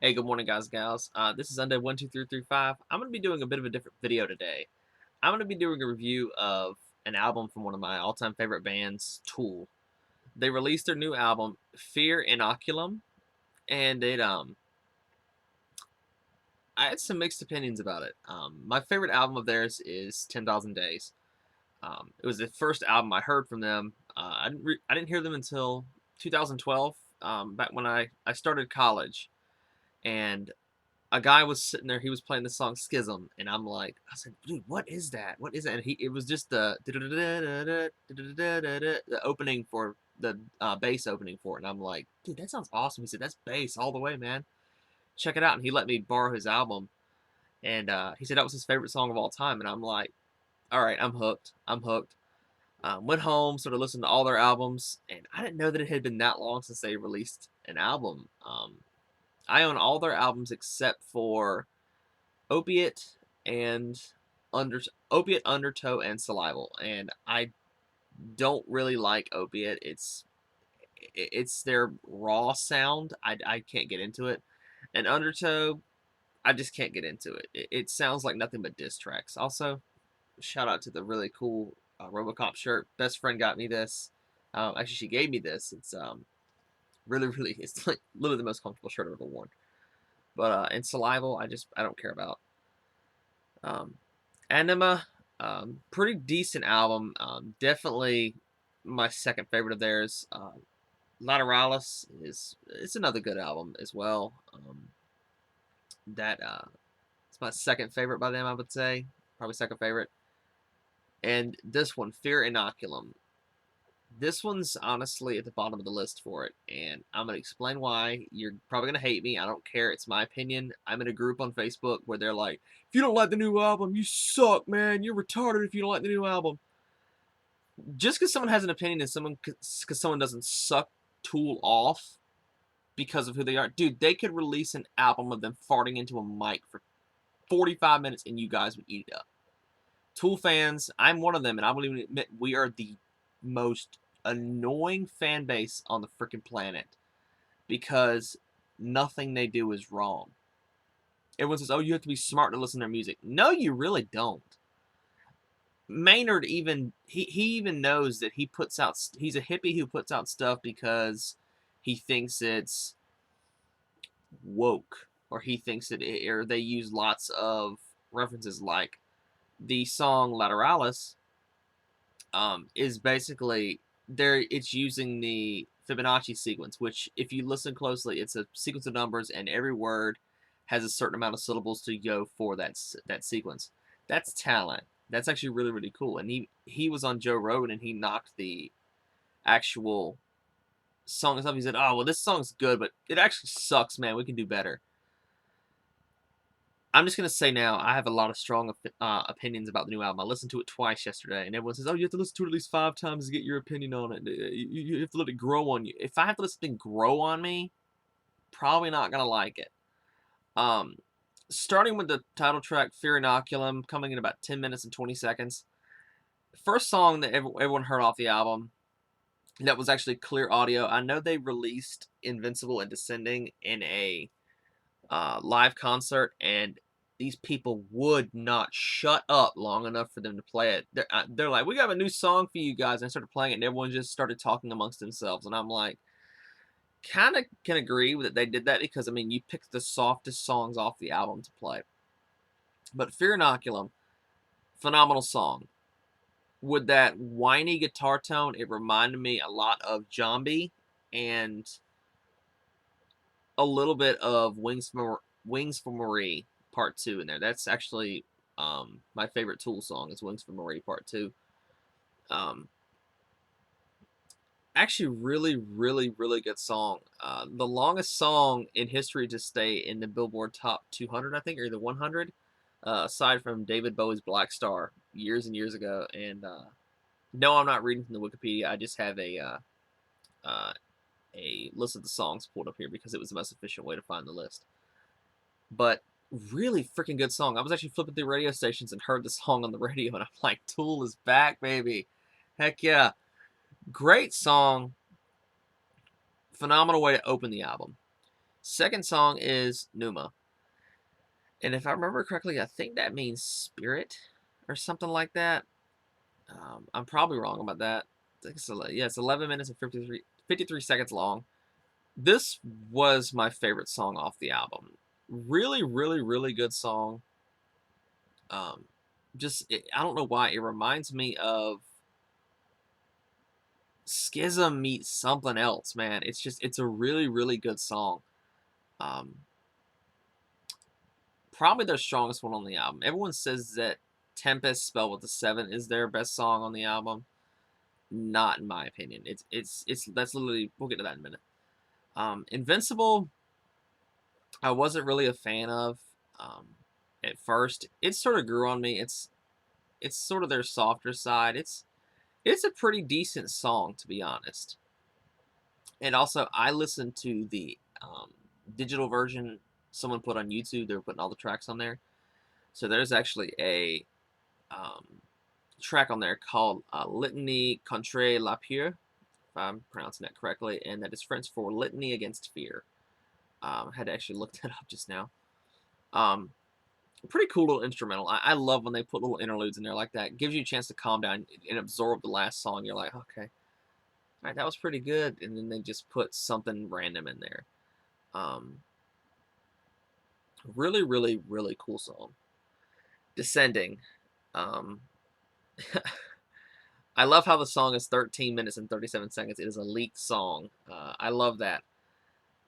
Hey, good morning, guys and gals. This is Undead12335. I'm going to be doing a bit of a different video today. I'm going to be doing a review of an album from one of my all-time favorite bands, Tool. They released their new album, Fear Inoculum, and I had some mixed opinions about it. My favorite album of theirs is 10,000 Days. It was the first album I heard from them. I didn't hear them until 2012, back when I started college, and a guy was sitting there. He was playing the song Schism, and I said, dude, what is that? What is that? And it was just the opening for the bass opening for it. And I'm like, dude, that sounds awesome. He said, that's bass all the way, man. Check it out. And he let me borrow his album, and he said that was his favorite song of all time. And I'm like, all right, I'm hooked. I'm hooked. Went home, sort of listened to all their albums, and I didn't know that it had been that long since they released an album. I own all their albums except for Opiate and Opiate, Undertow, and Salival, and I don't really like Opiate. It's their raw sound. I can't get into it, and Undertow, I just can't get into it. It sounds like nothing but diss tracks. Also, shout out to the really cool RoboCop shirt. Best friend got me this. Actually, she gave me this. It's really it's like literally the most comfortable shirt I've ever worn. But in Salival, I don't care about. Um, Anima, pretty decent album. Definitely my second favorite of theirs. Lateralis it's another good album as well. That it's my second favorite by them, I would say, probably second favorite. And this one, Fear Inoculum. This one's honestly at the bottom of the list for it, and I'm going to explain why. You're probably going to hate me. I don't care. It's my opinion. I'm in a group on Facebook where they're like, if you don't like the new album, you suck, man. You're retarded if you don't like the new album. Just because someone has an opinion and because someone doesn't suck Tool off because of who they are. Dude, they could release an album of them farting into a mic for 45 minutes and you guys would eat it up. Tool fans, I'm one of them, and I will even admit we are the most annoying fan base on the freaking planet because nothing they do is wrong. Everyone says, oh, you have to be smart to listen to their music. No, you really don't. Maynard he even knows that he's a hippie who puts out stuff because he thinks it's woke, or he thinks or they use lots of references, like the song Lateralis is basically it's using the Fibonacci sequence, which if you listen closely, it's a sequence of numbers and every word has a certain amount of syllables to go for that sequence. That's talent. That's actually really, really cool. And he was on Joe Rogan and he knocked the actual song and stuff. He said, oh, well, this song's good, but it actually sucks, man. We can do better. I'm just going to say now, I have a lot of strong opinions about the new album. I listened to it twice yesterday, and everyone says, oh, you have to listen to it at least 5 times to get your opinion on it. You have to let it grow on you. If I have to let something grow on me, probably not going to like it. Starting with the title track, Fear Inoculum, coming in about 10 minutes and 20 seconds. First song that everyone heard off the album that was actually clear audio. I know they released Invincible and Descending in a live concert, and these people would not shut up long enough for them to play it. They're like, we got a new song for you guys, and I started playing it, and everyone just started talking amongst themselves, and I'm like, kind of can agree that they did that because, I mean, you picked the softest songs off the album to play. But Fear Inoculum, phenomenal song. With that whiny guitar tone, it reminded me a lot of Zombie and a little bit of Wings for Marie Part 2 in there. That's actually my favorite Tool song is Wings for Marie Part 2. Actually, really, really, really good song. The longest song in history to stay in the Billboard Top 200, I think, or the 100, aside from David Bowie's Black Star years and years ago. And no, I'm not reading from the Wikipedia. I just have a list of the songs pulled up here because it was the most efficient way to find the list. But really freaking good song. I was actually flipping through radio stations and heard the song on the radio, and I'm like, Tool is back, baby. Heck yeah. Great song. Phenomenal way to open the album. Second song is Numa. And if I remember correctly, I think that means spirit or something like that. I'm probably wrong about that. I think yeah, it's 11 minutes and 53 seconds long. This was my favorite song off the album. Really, really, really good song. Um, I don't know why it reminds me of Schism meets something else, man. It's a really, really good song. Um, Probably their strongest one on the album. Everyone says that Tempest, spelled with the 7, is their best song on the album. Not in my opinion. It's that's literally, we'll get to that in a minute. Invincible, I wasn't really a fan of at first. It sort of grew on me. It's sort of their softer side. It's a pretty decent song, to be honest. And also, I listened to the digital version someone put on YouTube. They were putting all the tracks on there. So there's actually a um, track on there called Litany contre la peur, if I'm pronouncing that correctly, and that is French for Litany Against Fear. I had to actually look that up just now. Um, Pretty cool little instrumental. I love when they put little interludes in there like that. It gives you a chance to calm down and absorb the last song. You're like, okay, all right, that was pretty good. And then they just put something random in there. Um, Really, really, really cool song. Descending. Um, I love how the song is 13 minutes and 37 seconds. It is a leaked song. I love that.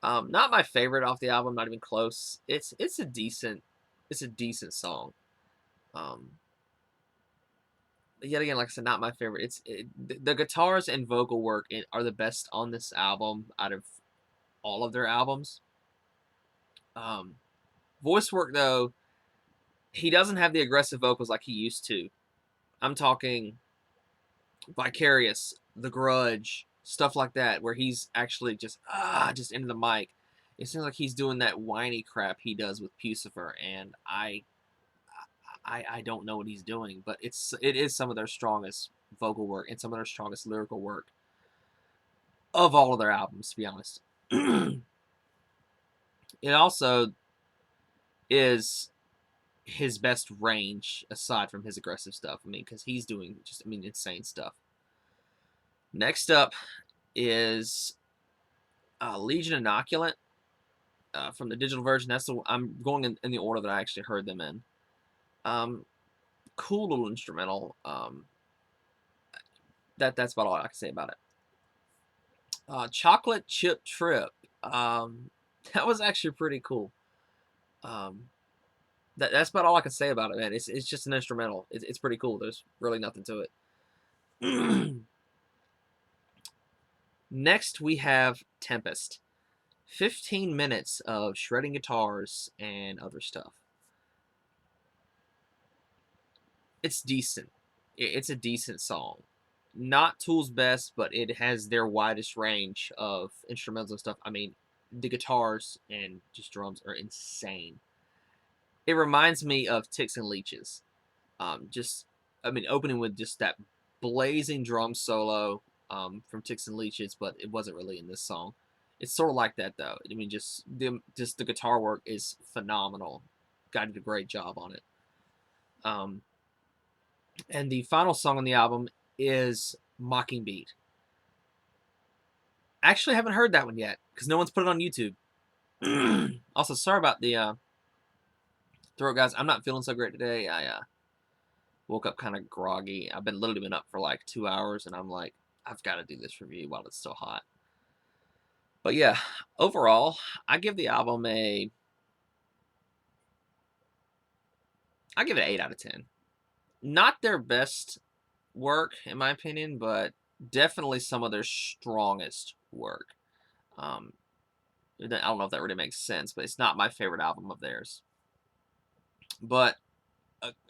Not my favorite off the album, not even close. It's a decent song. Um, Yet again, like I said, not my favorite. The guitars and vocal work are the best on this album out of all of their albums. Um, Voice work though, he doesn't have the aggressive vocals like he used to. I'm talking Vicarious, The Grudge, stuff like that, where he's actually just into the mic. It seems like he's doing that whiny crap he does with Pucifer, and I don't know what he's doing, but it is some of their strongest vocal work and some of their strongest lyrical work of all of their albums, to be honest. It also is his best range aside from his aggressive stuff. I mean, because he's doing insane stuff. Next up is Legion Inoculant from the digital version. I'm going in the order that I actually heard them in. Cool little instrumental. That's about all I can say about it. Chocolate Chip Trip. That was actually pretty cool. That's about all I can say about it, man. It's just an instrumental. It's pretty cool. There's really nothing to it. Next, we have Tempest. 15 minutes of shredding guitars and other stuff. It's decent. It's a decent song. Not Tool's best, but it has their widest range of instrumentals and stuff. I mean, the guitars and just drums are insane. It reminds me of Ticks and Leeches. Opening with just that blazing drum solo from Ticks and Leeches, but it wasn't really in this song. It's sort of like that though. I mean, just the guitar work is phenomenal. Guy did a great job on it. And the final song on the album is Mockingbeat. Actually, I haven't heard that one yet because no one's put it on YouTube. Also, sorry about the throat, guys. I'm not feeling so great today. I woke up kind of groggy. I've literally been up for like 2 hours, and I'm like, I've got to do this review while it's still hot. But yeah, overall, I give the album I give it an 8 out of 10. Not their best work, in my opinion, but definitely some of their strongest work. I don't know if that really makes sense, but it's not my favorite album of theirs. But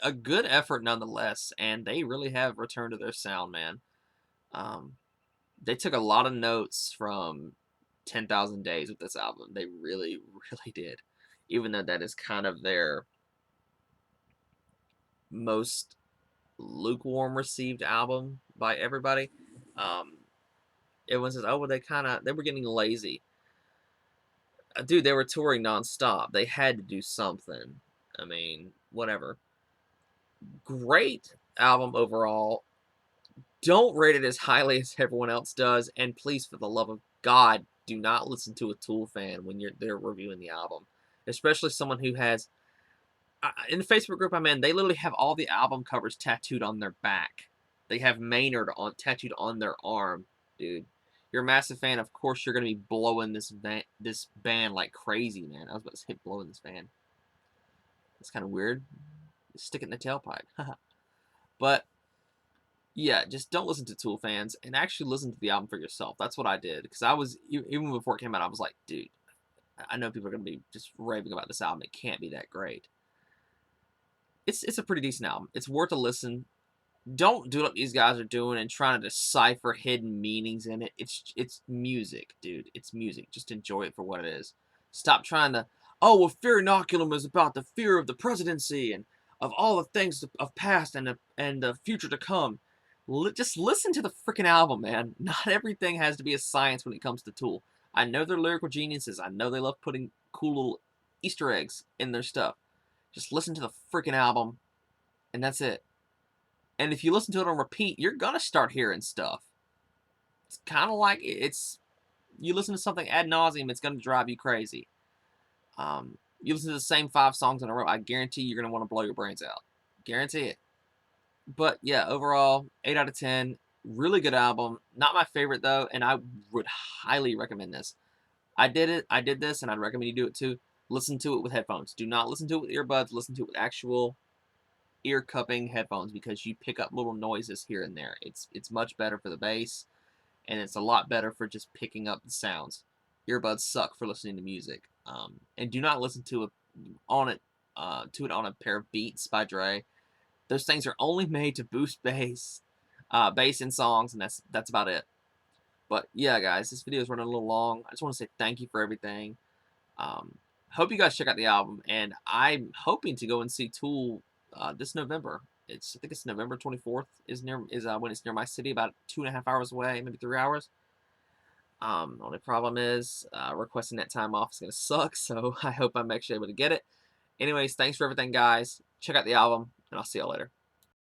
a good effort nonetheless, and they really have returned to their sound, man. They took a lot of notes from 10,000 Days with this album. They really, really did. Even though that is kind of their most lukewarm received album by everybody. Everyone says, oh, well, they were getting lazy. dude, they were touring nonstop. They had to do something. I mean, whatever. Great album overall. Don't rate it as highly as everyone else does, and please, for the love of God, do not listen to a Tool fan when they're reviewing the album, especially someone who has. In the Facebook group I'm in, they literally have all the album covers tattooed on their back. They have Maynard on tattooed on their arm, dude. You're a massive fan, of course you're gonna be blowing this band like crazy, man. I was about to say blowing this band. It's kind of weird. Stick it in the tailpipe. But yeah, just don't listen to Tool fans and actually listen to the album for yourself. That's what I did, because I was, even before it came out, I was like, dude, I know people are gonna be just raving about this album. It can't be that great. It's a pretty decent album. It's worth a listen. Don't do what these guys are doing and trying to decipher hidden meanings in it. It's music, dude. It's music. Just enjoy it for what it is. Stop trying to, oh, well, Fear Inoculum is about the fear of the presidency and of all the things of past and the future to come. Just listen to the freaking album, man. Not everything has to be a science when it comes to Tool. I know they're lyrical geniuses. I know they love putting cool little Easter eggs in their stuff. Just listen to the freaking album, and that's it. And if you listen to it on repeat, you're gonna start hearing stuff. It's kind of like you listen to something ad nauseum, it's gonna drive you crazy. You listen to the same 5 songs in a row, I guarantee you're gonna want to blow your brains out. Guarantee it. But yeah, overall, 8 out of 10. Really good album. Not my favorite though, and I would highly recommend this. I did this, and I'd recommend you do it too. Listen to it with headphones. Do not listen to it with earbuds. Listen to it with actual ear cupping headphones, because you pick up little noises here and there. It's much better for the bass, and it's a lot better for just picking up the sounds. Earbuds suck for listening to music. And do not listen to it on a pair of Beats by Dre. Those things are only made to boost bass in songs, and that's about it. But yeah, guys, this video is running a little long. I just want to say thank you for everything. Hope you guys check out the album, and I'm hoping to go and see Tool this November. I think it's November 24th is when it's near my city, about 2.5 hours away, maybe 3 hours. Only problem is requesting that time off is gonna suck, so I hope I'm actually able to get it. Anyways, thanks for everything, guys. Check out the album, and I'll see y'all later.